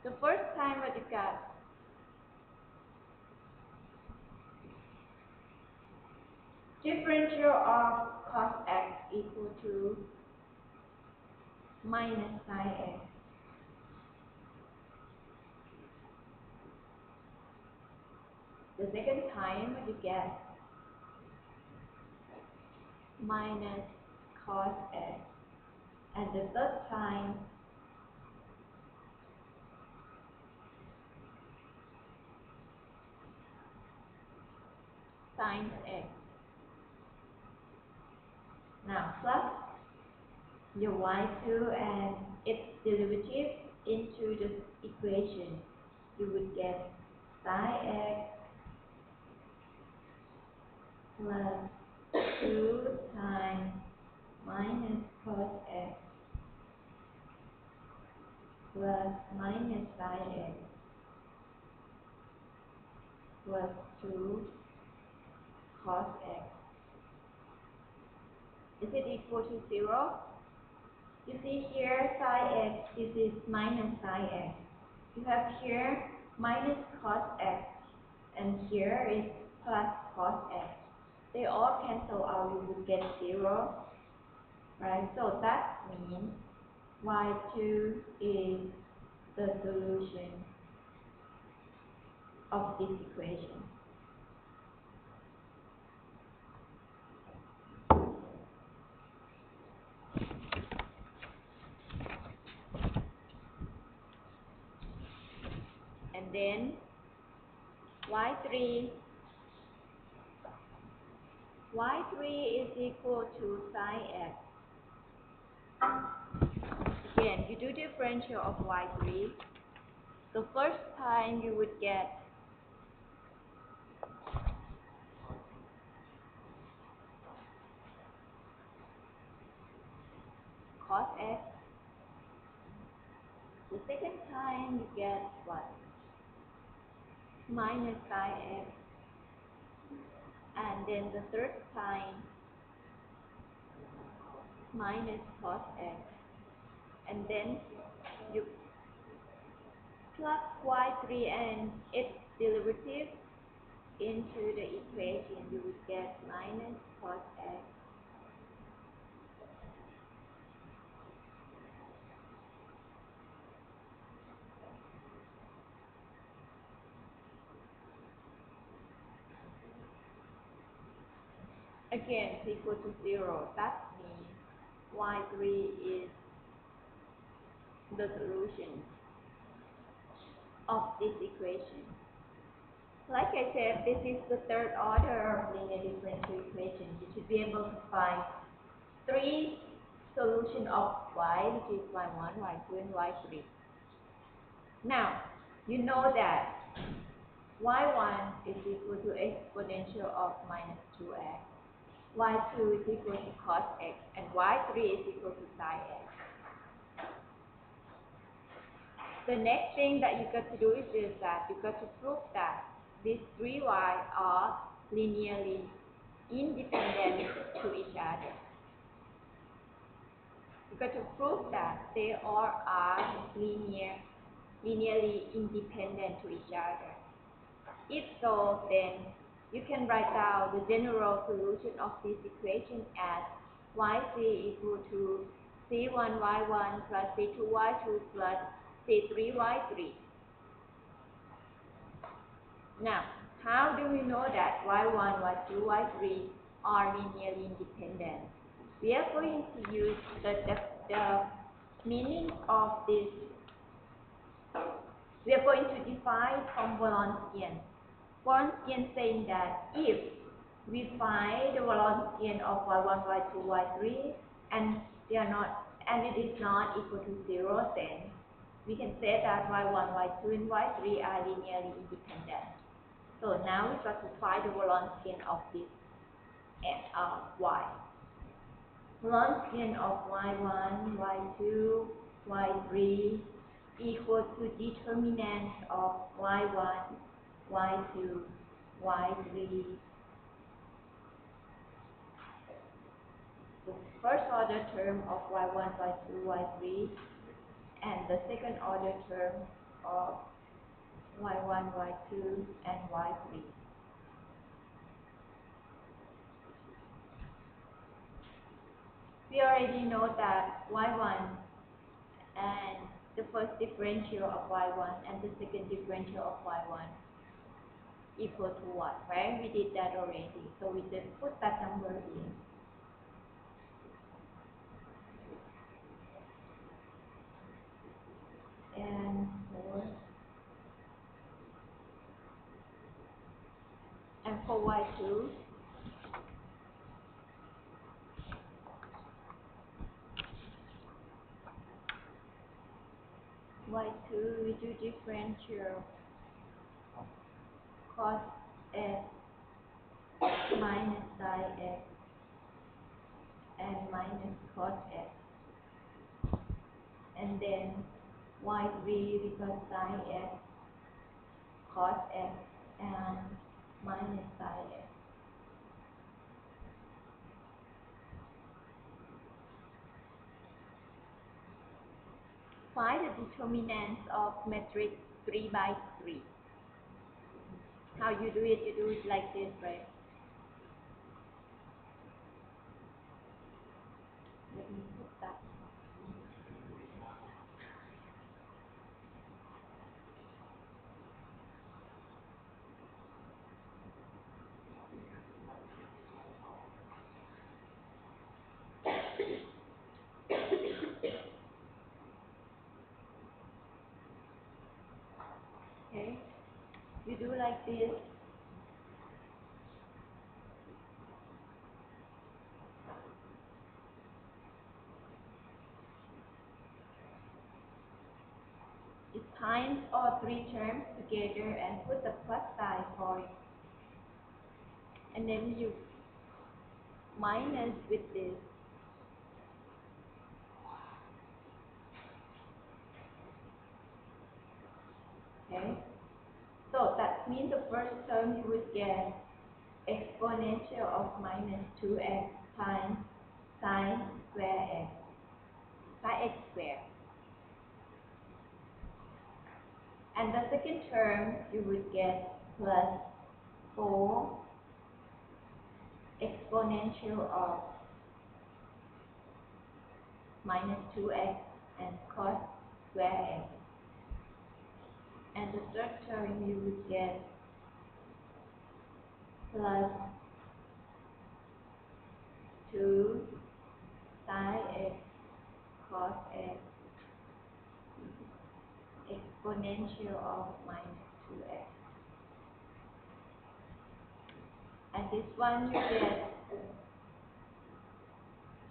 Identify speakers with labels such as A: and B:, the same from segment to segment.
A: The first time what you got? Differential of cos x equal to minus sin x. The second time what you get? Minus cos x. And the third time sin x. Now plus your y2 and its derivative into the equation. You would get sin x plus 2 times minus cos x plus minus sin x plus 2 cos x. Is it equal to 0? You see here sin x, this is minus sin x. You have here minus cos x and here is plus cos x. They all cancel out, you will get 0. Right? So that means y2 is the solution of this equation. And then y3 is equal to sin x. Again, you do differential of y3. The first time you would get cos x. The second time you get what? Minus sin x. And then the third time minus cos x. And then you plug y3 and its derivative into the equation, you would get minus cos x again is equal to 0. That means y3 is the solution of this equation. Like I said, this is the third order of linear differential equation. You should be able to find 3 solutions of y, which is y1, y2, and y3. Now, you know that y1 is equal to exponential of minus 2x, y2 is equal to cos x, and y3 is equal to sin x. The next thing that you got to do is that you got to prove that these 3y are linearly independent to each other. You got to prove that they all are linearly independent to each other. If so, then you can write down the general solution of this equation as y3 equal to c1y1 plus c2y2 plus c3y3. Now, how do we know that y1, y2, y3 are linearly independent? We are going to use the meaning of this. We are going to define from Wronskian. Wronskian saying that if we find the Wronskian of y1, y2, y3 and they are not, and it is not equal to 0, then we can say that y1, y2, and y3 are linearly independent. So now we got to find the Wronskian of this y. Wronskian of y1, y2, y3 equal to determinant of y1, y2, y3. The first order term of y1, y2, y3 and the second order term of y1, y2, and y3. We already know that y1 and the first differential of y1 and the second differential of y1 equal to what, right? We did that already, so we just put that number in. And for y2, we do differential cos x minus sin x and minus cos x, and then y3 we got sin x, cos x, and minus sin x. Find the determinants of matrix 3 by 3. How you do it? You do it like this, right? Let me put that. Okay, you do like this. It times all three terms together and put the plus sign for it. And then you minus with this. Okay, so that means the first term you would get exponential of minus 2x times sine square x, sine x squared. And the second term you would get plus 4 exponential of minus 2x and cos square x. And the third term you would get plus 2 sin x cos x exponential of minus 2x. And this one you get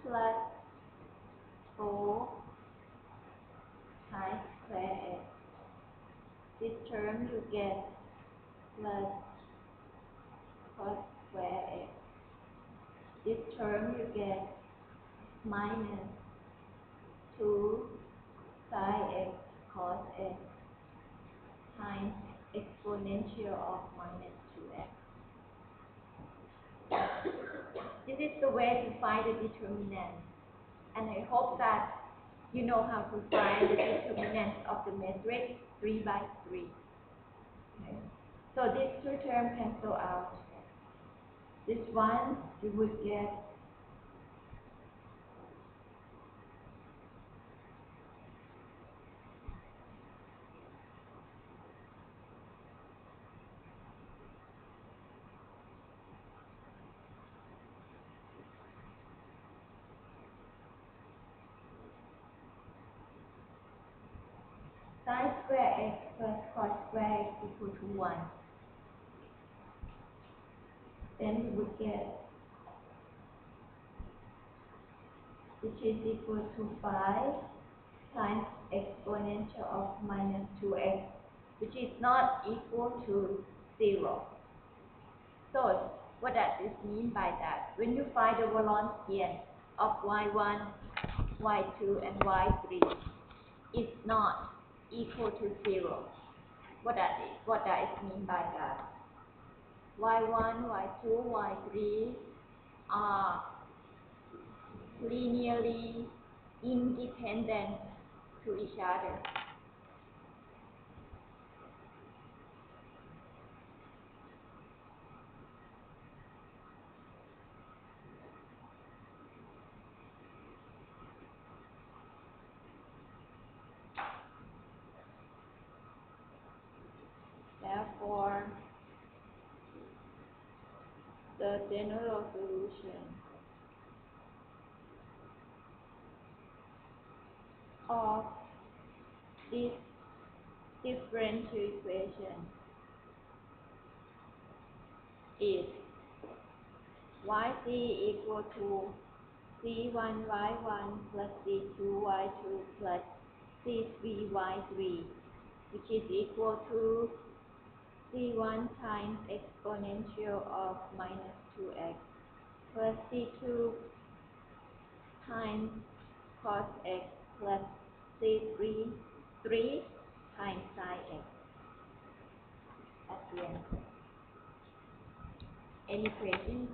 A: plus 4 sin square x. This term you get plus cos square x. This term you get minus 2 sin x cos x times exponential of minus 2x. This is the way to find the determinant. And I hope that you know how to find the determinant of the matrix 3 by 3. Okay. So these two terms cancel out. This one you would get sin square x plus cos square x equal to 1. Then you would get, which is equal to 5 times exponential of minus 2x, which is not equal to 0. So what does this mean by that? When you find the Wronskian of y1, y2, and y3, it's not equal to 0. What does it mean by that? y1, y2, y3 are linearly independent to each other. the general solution of this differential equation is yc equal to c1y1 plus c2y2 plus c3y3, which is equal to c1 times exponential of minus 2x plus c2 times cos x plus c3 3 times sin x at the end. Any questions?